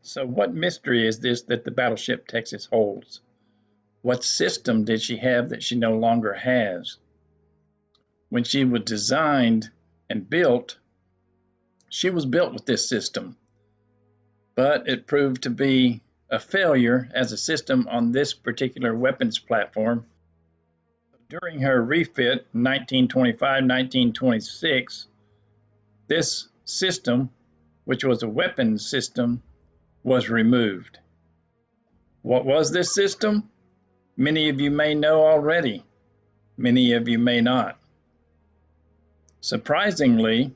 So what mystery is this that the Battleship Texas holds? What system did she have that she no longer has? When she was designed and built, she was built with this system, but it proved to be a failure as a system on this particular weapons platform. During her refit in 1925-1926, this system, which was a weapons system, was removed. What was this system? Many of you may know already. Many of you may not. Surprisingly,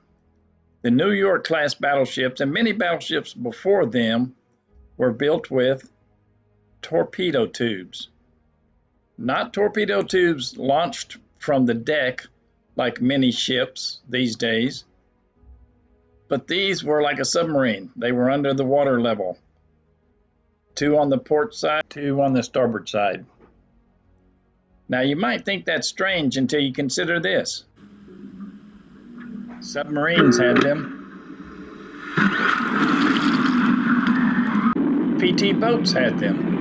the New York class battleships and many battleships before them were built with torpedo tubes. Not torpedo tubes launched from the deck like many ships these days, but these were like a submarine. They were under the water level. 2 on the port side, 2 on the starboard side. Now you might think that's strange until you consider this. Submarines had them. PT boats had them.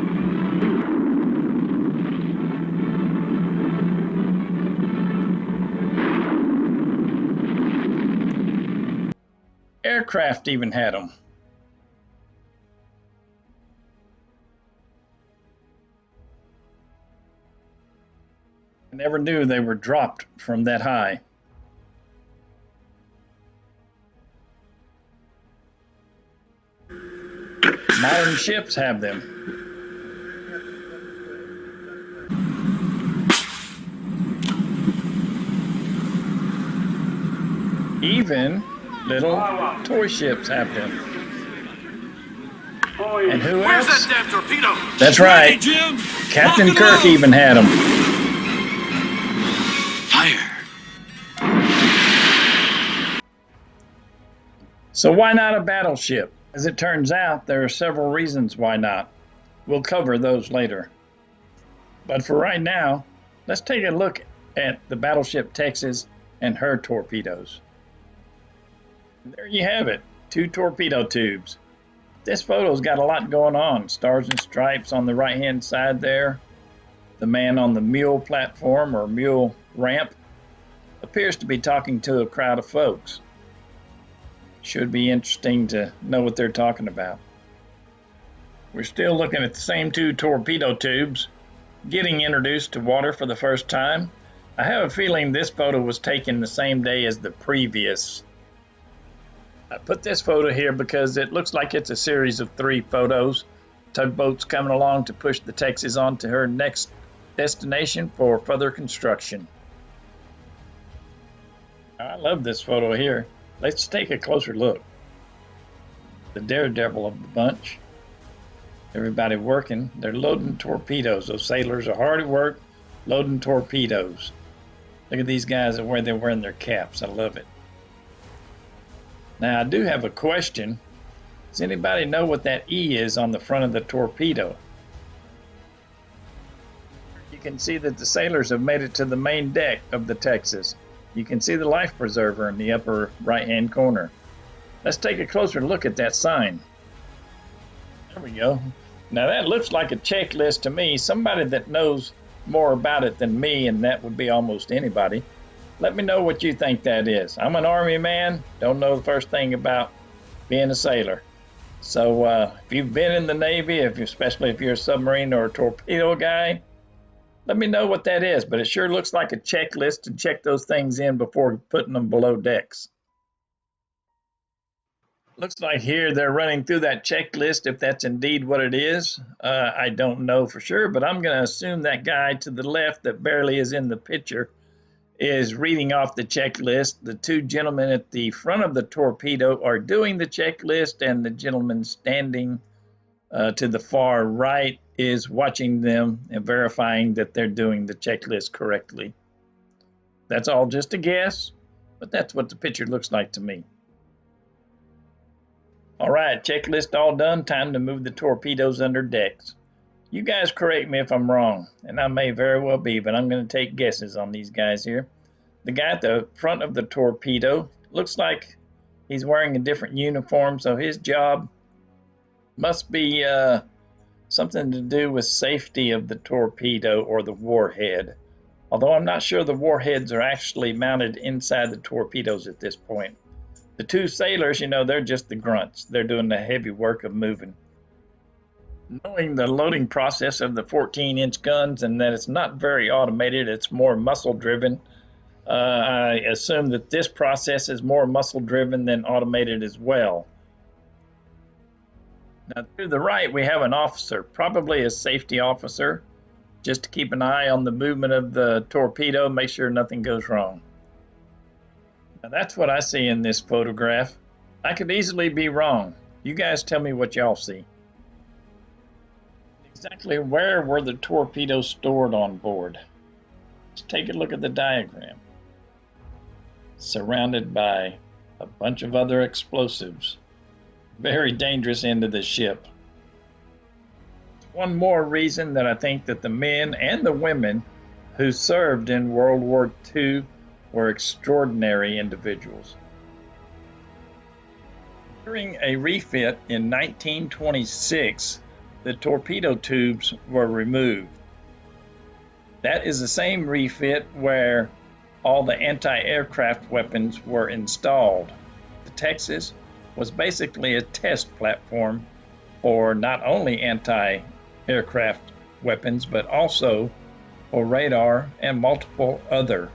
Aircraft even had them. I never knew they were dropped from that high. Modern ships have them. Even little toy ships have them. And who else? Where's that damn torpedo? That's right. Jim. Captain Kirk even had them. Fire. So why not a battleship? As it turns out, there are several reasons why not. We'll cover those later. But for right now, let's take a look at the Battleship Texas and her torpedoes. And there you have it, 2 torpedo tubes. This photo's got a lot going on. Stars and stripes on the right-hand side there. The man on the mule platform or mule ramp appears to be talking to a crowd of folks. Should be interesting to know what they're talking about. We're still looking at the same 2 torpedo tubes getting introduced to water for the first time. I have a feeling this photo was taken the same day as the previous. I put this photo here because it looks like it's a series of 3 photos. Tugboats coming along to push the Texas on to her next destination for further construction. I love this photo here. Let's take a closer look. The daredevil of the bunch. Everybody working. They're loading torpedoes. Those sailors are hard at work loading torpedoes. Look at these guys where they're wearing their caps. I love it. Now I do have a question. Does anybody know what that E is on the front of the torpedo? You can see that the sailors have made it to the main deck of the Texas. You can see the life preserver in the upper right-hand corner. Let's take a closer look at that sign. There we go. Now that looks like a checklist to me. Somebody that knows more about it than me, and that would be almost anybody. Let me know what you think that is. I'm an Army man, don't know the first thing about being a sailor. So if you've been in the Navy, especially if you're a submarine or a torpedo guy, let me know what that is, but it sure looks like a checklist to check those things in before putting them below decks. Looks like here they're running through that checklist, if that's indeed what it is. I don't know for sure, but I'm going to assume that guy to the left that barely is in the picture is reading off the checklist. The 2 gentlemen at the front of the torpedo are doing the checklist, and the gentleman standing to the far right is watching them and verifying that they're doing the checklist correctly. That's all just a guess, but that's what the picture looks like to me. All right, checklist all done. Time to move the torpedoes under decks. You guys correct me if I'm wrong, and I may very well be, but I'm going to take guesses on these guys here. The guy at the front of the torpedo looks like he's wearing a different uniform, so his job Must be something to do with safety of the torpedo or the warhead. Although I'm not sure the warheads are actually mounted inside the torpedoes at this point. The two sailors, they're just the grunts. They're doing the heavy work of moving. Knowing the loading process of the 14-inch guns and that it's not very automated, it's more muscle driven. I assume that this process is more muscle driven than automated as well. Now, to the right, we have an officer, probably a safety officer, just to keep an eye on the movement of the torpedo, make sure nothing goes wrong. Now, that's what I see in this photograph. I could easily be wrong. You guys tell me what y'all see. Exactly where were the torpedoes stored on board? Let's take a look at the diagram. Surrounded by a bunch of other explosives. Very dangerous end of the ship. One more reason that I think that the men and the women who served in World War II were extraordinary individuals. During a refit in 1926, the torpedo tubes were removed. That is the same refit where all the anti-aircraft weapons were installed. The Texas was basically a test platform for not only anti-aircraft weapons, but also for radar and multiple other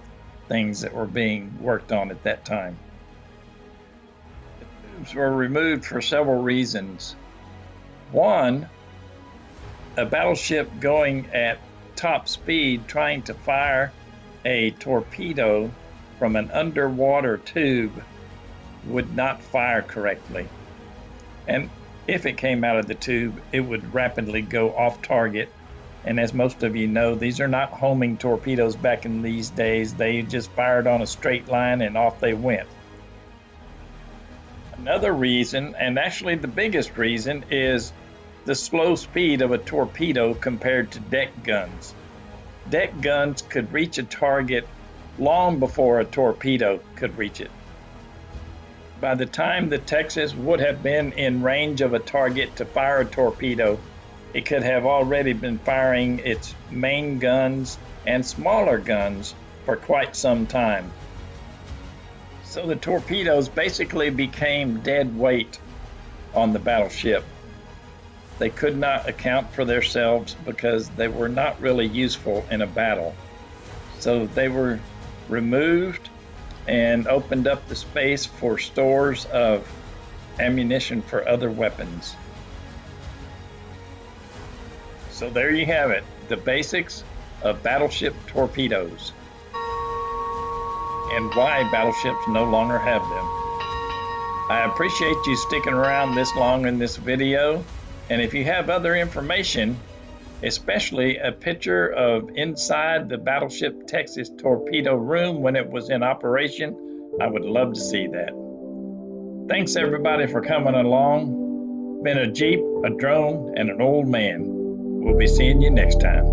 things that were being worked on at that time. The tubes were removed for several reasons. One, a battleship going at top speed trying to fire a torpedo from an underwater tube would not fire correctly. And if it came out of the tube, it would rapidly go off target. And as most of you know, these are not homing torpedoes back in these days. They just fired on a straight line and off they went. Another reason, and actually the biggest reason, is the slow speed of a torpedo compared to deck guns. Deck guns could reach a target long before a torpedo could reach it. By the time the Texas would have been in range of a target to fire a torpedo, it could have already been firing its main guns and smaller guns for quite some time. So the torpedoes basically became dead weight on the battleship. They could not account for themselves because they were not really useful in a battle. So they were removed and opened up the space for stores of ammunition for other weapons. So there you have it, the basics of battleship torpedoes and why battleships no longer have them. I appreciate you sticking around this long in this video, and if you have other information, especially a picture of inside the Battleship Texas torpedo room when it was in operation, I would love to see that. Thanks everybody for coming along. Been a Jeep, a drone, and an old man. We'll be seeing you next time.